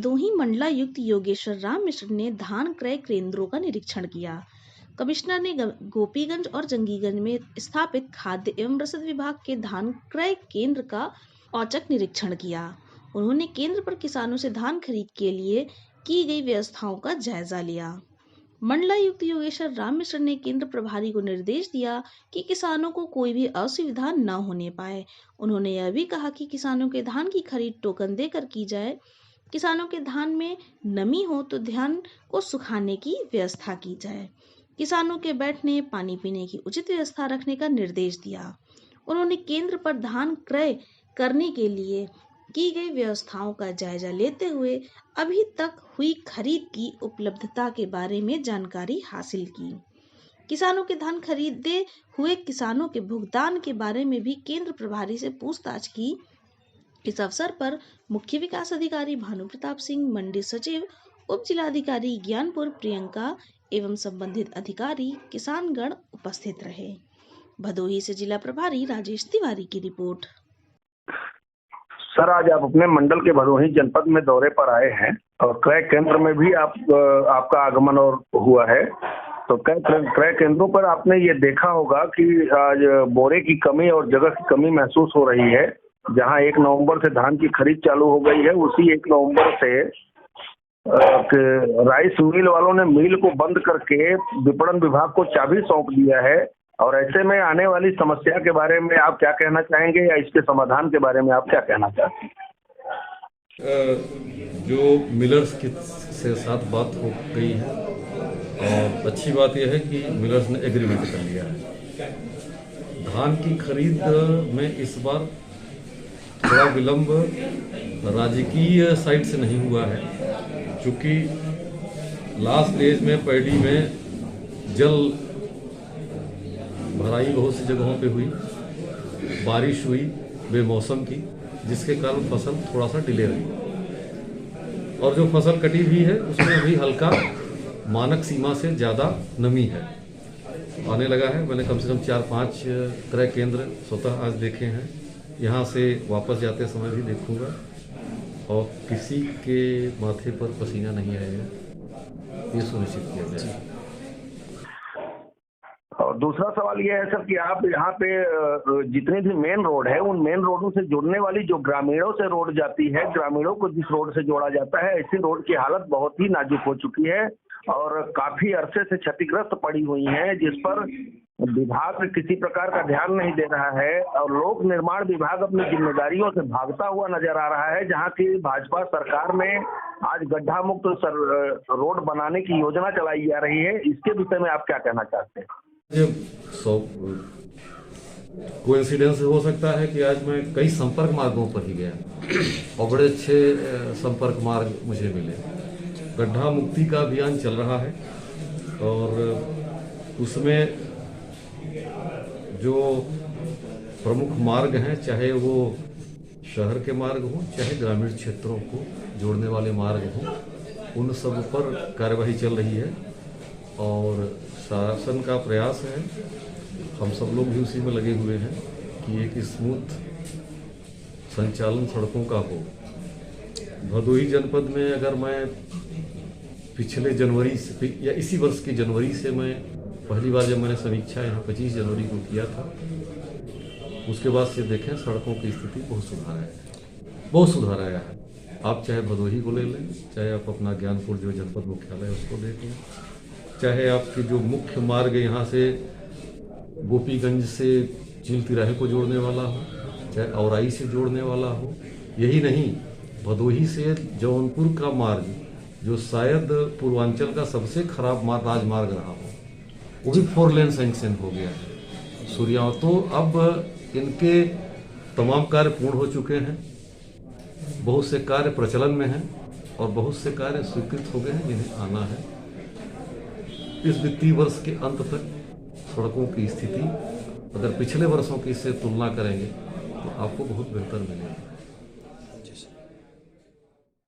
भदोही मंडलायुक्त योगेश्वर राम मिश्र ने धान क्रय केंद्रों का निरीक्षण किया। कमिश्नर ने गोपीगंज और जंगीगंज में स्थापित खाद्य एवं रसद विभाग के धान क्रय केंद्र का औचक निरीक्षण किया। उन्होंने केंद्र पर किसानों से धान खरीद के लिए की गई व्यवस्थाओं का जायजा लिया। मंडलायुक्त योगेश्वर राम मिश्र ने केंद्र प्रभारी को निर्देश दिया कि किसानों को कोई भी असुविधा न होने पाए। उन्होंने यह भी कहा कि किसानों के धान की खरीद टोकन देकर की जाए। किसानों के धान में नमी हो तो धान को सुखाने की व्यवस्था की जाए। किसानों के बैठने पानी पीने की उचित व्यवस्था रखने का निर्देश दिया। उन्होंने केंद्र पर धान क्रय करने के लिए की गई व्यवस्थाओं का जायजा लेते हुए अभी तक हुई खरीद की उपलब्धता के बारे में जानकारी हासिल की। किसानों के धान खरीदे हुए किसानों के भुगतान के बारे में भी केंद्र प्रभारी से पूछताछ की। इस अवसर पर मुख्य विकास अधिकारी भानु प्रताप सिंह, मंडी सचिव, उप जिलाधिकारी ज्ञानपुर प्रियंका एवं संबंधित अधिकारी किसानगण उपस्थित रहे। भदोही से जिला प्रभारी राजेश तिवारी की रिपोर्ट। सर, आज आप अपने मंडल के भदोही जनपद में दौरे पर आए हैं और क्रय केंद्र में भी आपका आगमन और हुआ है। तो क्रय केंद्रों पर आपने ये देखा होगा कि आज बोरे की कमी और जगह की कमी महसूस हो रही है। जहां 1 नवंबर से धान की खरीद चालू हो गई है, उसी 1 नवंबर से राइस मिल वालों ने मिल को बंद करके विपणन विभाग को चाबी सौंप दिया है। और ऐसे में आने वाली समस्या के बारे में आप क्या कहना चाहेंगे या इसके समाधान के बारे में आप क्या कहना चाहते हैं? जो मिलर्स से साथ बात हो गई है और अच्छी बात यह है कि मिलर्स ने एग्रीमेंट कर लिया है। धान की खरीद में इस बार थोड़ा विलंब राजकीय साइड से नहीं हुआ है, क्योंकि लास्ट स्टेज में पैडी में जल भराई बहुत सी जगहों पे हुई, बारिश हुई बेमौसम की, जिसके कारण फसल थोड़ा सा डिले रही। और जो फसल कटी हुई है उसमें अभी हल्का मानक सीमा से ज़्यादा नमी है, आने लगा है। मैंने कम से कम 4-5 क्रय केंद्र स्वतः आज देखे हैं। यहाँ से वापस जाते समय भी देखूंगा और किसी के माथे पर पसीना नहीं आएगा, ये सुनिश्चित किया जाए। और दूसरा सवाल यह है सर कि आप यहाँ पे जितनी भी मेन रोड है, उन मेन रोडों से जुड़ने वाली जो ग्रामीणों से रोड जाती है, ग्रामीणों को जिस रोड से जोड़ा जाता है, ऐसी रोड की हालत बहुत ही नाजुक हो चुकी है और काफी अरसे से क्षतिग्रस्त पड़ी हुई है, जिस पर विभाग किसी प्रकार का ध्यान नहीं दे रहा है और लोक निर्माण विभाग अपनी जिम्मेदारियों से भागता हुआ नजर आ रहा है। जहाँ की भाजपा सरकार में आज गड्ढा मुक्त रोड बनाने की योजना चलाई जा रही है, इसके विषय में आप क्या कहना चाहते हैं? कोइंसिडेंस हो सकता है कि आज मैं कई संपर्क मार्गों पर ही गया और बड़े अच्छे संपर्क मार्ग मुझे मिले। गड्ढा मुक्ति का अभियान चल रहा है और उसमें जो प्रमुख मार्ग हैं, चाहे वो शहर के मार्ग हों चाहे ग्रामीण क्षेत्रों को जोड़ने वाले मार्ग हों, उन सब पर कार्यवाही चल रही है और शासन का प्रयास है, हम सब लोग भी उसी में लगे हुए हैं कि एक स्मूथ संचालन सड़कों का हो। भदोही जनपद में अगर मैं पिछले जनवरी से या इसी वर्ष की जनवरी से मैं पहली बार जब मैंने समीक्षा यहाँ 25 जनवरी को किया था, उसके बाद से देखें सड़कों की स्थिति बहुत सुधार आया है। आप चाहे भदोही को ले लें, चाहे आप अपना ज्ञानपुर जो जनपद मुख्यालय उसको देख लें, चाहे आपके जो मुख्य मार्ग यहाँ से गोपीगंज से चील तिराहे को जोड़ने वाला हो, चाहे औराई से जोड़ने वाला हो, यही नहीं भदोही से जौनपुर का मार्ग जो शायद पूर्वांचल का सबसे खराब राजमार्ग रहा हो, वो भी 4 लेन सैंक्शन हो गया है सूर्या। तो अब इनके तमाम कार्य पूर्ण हो चुके हैं, बहुत से कार्य प्रचलन में हैं और बहुत से कार्य स्वीकृत हो गए हैं जिन्हें आना है। इस वित्तीय वर्ष के अंत तक सड़कों की स्थिति अगर पिछले वर्षों की से तुलना करेंगे तो आपको बहुत बेहतर मिलेगी।